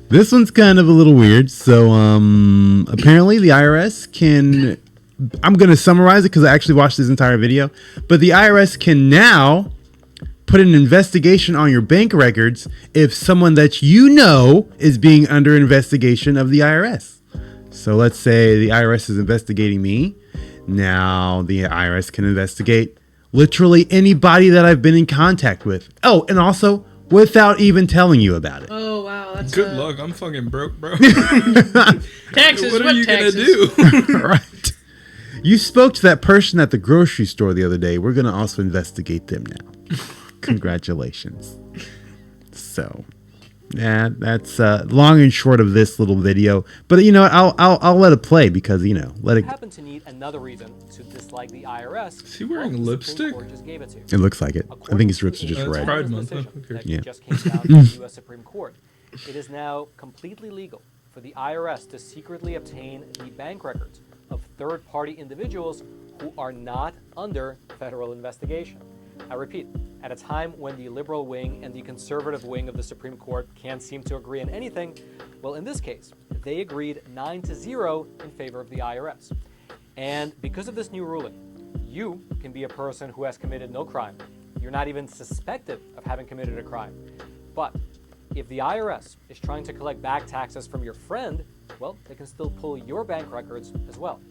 This one's kind of a little weird. So apparently the IRS can, I'm going to summarize it because I actually watched this entire video, but the IRS can now put an investigation on your bank records if someone that you know is being under investigation of the IRS. So let's say the IRS is investigating me. Now the IRS can investigate literally anybody that I've been in contact with. Oh, and also without even telling you about it. Oh, wow. That's good luck. I'm fucking broke, bro. Taxes. What are you taxes? gonna do? Right. You spoke to that person at the grocery store the other day. We're going to also investigate them now. Congratulations. So, yeah, that's long and short of this little video. But you know, I'll let it play because let it. Happen to need another reason to dislike the IRS. Is he wearing lipstick? Just gave it to you. It looks like it. I think his rips are just red. Pride Month. That Yeah. just came down from the U.S. Supreme Court. It is now completely legal for the IRS to secretly obtain the bank records of third-party individuals who are not under federal investigation. I repeat, at a time when the liberal wing and the conservative wing of the Supreme Court can't seem to agree on anything, well, in this case, they agreed 9-0 in favor of the IRS. And because of this new ruling, you can be a person who has committed no crime. You're not even suspected of having committed a crime. But if the IRS is trying to collect back taxes from your friend, well, they can still pull your bank records as well.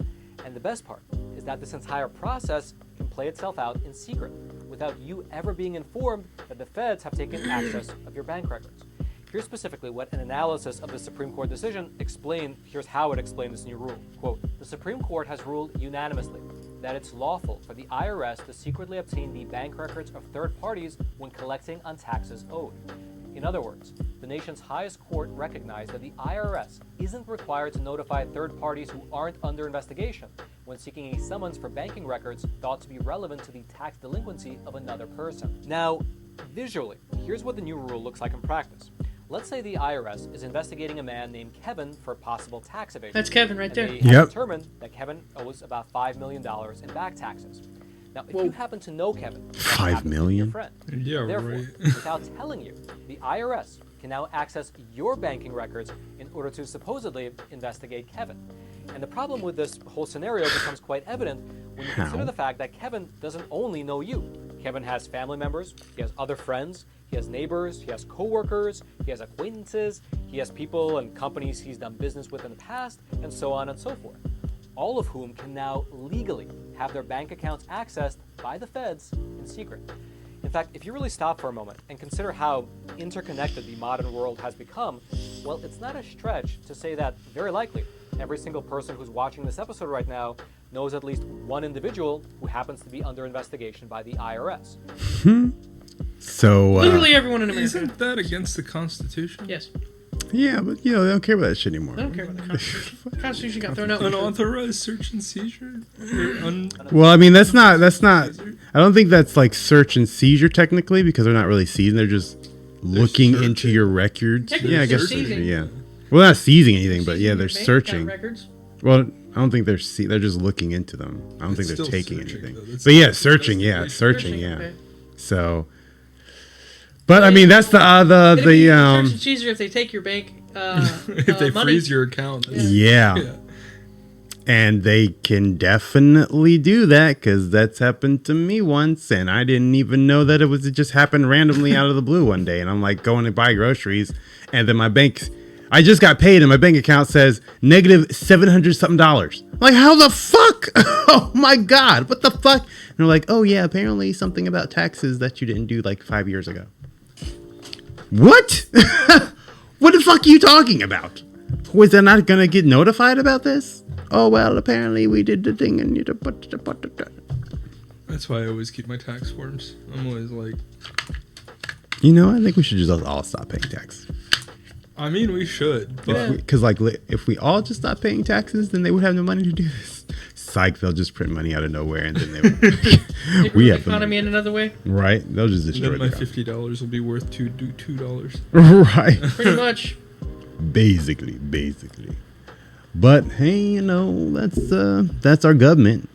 And the best part is that this entire process can play itself out in secret without you ever being informed that the feds have taken access of your bank records. Here's specifically what an analysis of the Supreme Court decision explained. Here's how it explained this new rule. Quote, the Supreme Court has ruled unanimously that it's lawful for the IRS to secretly obtain the bank records of third parties when collecting on taxes owed. In other words, the nation's highest court recognized that the IRS isn't required to notify third parties who aren't under investigation when seeking a summons for banking records thought to be relevant to the tax delinquency of another person. Now, visually, here's what the new rule looks like in practice. Let's say the IRS is investigating a man named Kevin for possible tax evasion. That's Kevin right there. They have determined that Kevin owes about $5 million in back taxes. Now, if you happen to know Kevin, $5 million? your friend, Yeah, therefore, right. without telling you, the IRS can now access your banking records in order to supposedly investigate Kevin. And the problem with this whole scenario becomes quite evident when you consider the fact that Kevin doesn't only know you. Kevin has family members, he has other friends, he has neighbors, he has coworkers, he has acquaintances, he has people and companies he's done business with in the past, and so on and so forth. All of whom can now legally have their bank accounts accessed by the feds in secret. In fact, if you really stop for a moment and consider how interconnected the modern world has become, well, it's not a stretch to say that very likely every single person who's watching this episode right now knows at least one individual who happens to be under investigation by the IRS. So Literally everyone in America. Isn't that against the Constitution? Yes. yeah, but they don't care about that shit anymore. I don't care about the Constitution. The Constitution got thrown out. Unauthorized search and seizure? Well, I mean, that's not. I don't think that's like search and seizure technically because they're not really seizing. They're just looking searching. into your records. Technically, Yeah, I guess. seizing. Yeah. Well, not seizing anything, but yeah, Seizing they're your bank account searching. records. Well, I don't think they're they're just looking into them. I don't think It's they're still taking searching, anything. though. That's But yeah, not searching. Yeah, investigation. searching. Yeah. Okay. So, but I mean, that's It'd be the search and seizure if they take your bank If they money. freeze your account. yeah. And they can definitely do that because that's happened to me once, and I didn't even know that it just happened randomly out of the blue one day. And I'm like going to buy groceries, and then I just got paid, and my bank account says negative $700 something. I'm like, how the fuck? Oh my god, what the fuck? And they're like, oh yeah, apparently something about taxes that you didn't do like 5 years ago. What? What the fuck are you talking about? Was I not gonna get notified about this? Oh well, apparently we did the thing and you. That's why I always keep my tax forms. I'm always like, I think we should just all stop paying tax. I mean, we should, but Because if we all just stop paying taxes, then they would have no money to do this. Psych, they'll just print money out of nowhere and then they would. We have the economy in another way. Right? They'll just destroy then my the $50 will be worth $2. Right. Pretty much. Basically. But hey, that's our government.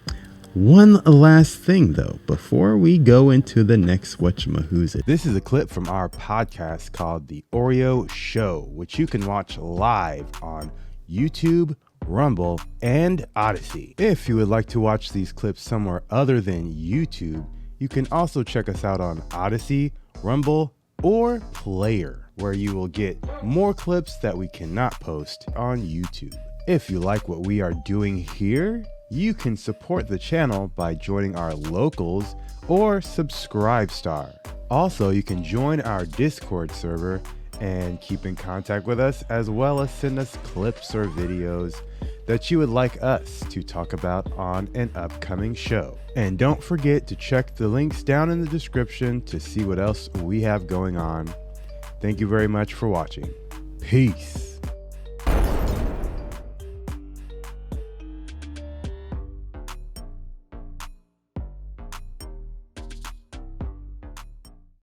One last thing, though, before we go into the next whatchamahoo's. This is a clip from our podcast called The Oreyo Show, which you can watch live on YouTube, Rumble, and Odyssey. If you would like to watch these clips somewhere other than YouTube, you can also check us out on Odyssey, Rumble, or Player, where you will get more clips that we cannot post on YouTube. If you like what we are doing here, you can support the channel by joining our locals or Subscribe Star. Also, you can join our Discord server and keep in contact with us, as well as send us clips or videos that you would like us to talk about on an upcoming show. And don't forget to check the links down in the description to see what else we have going on. Thank you very much for watching. Peace.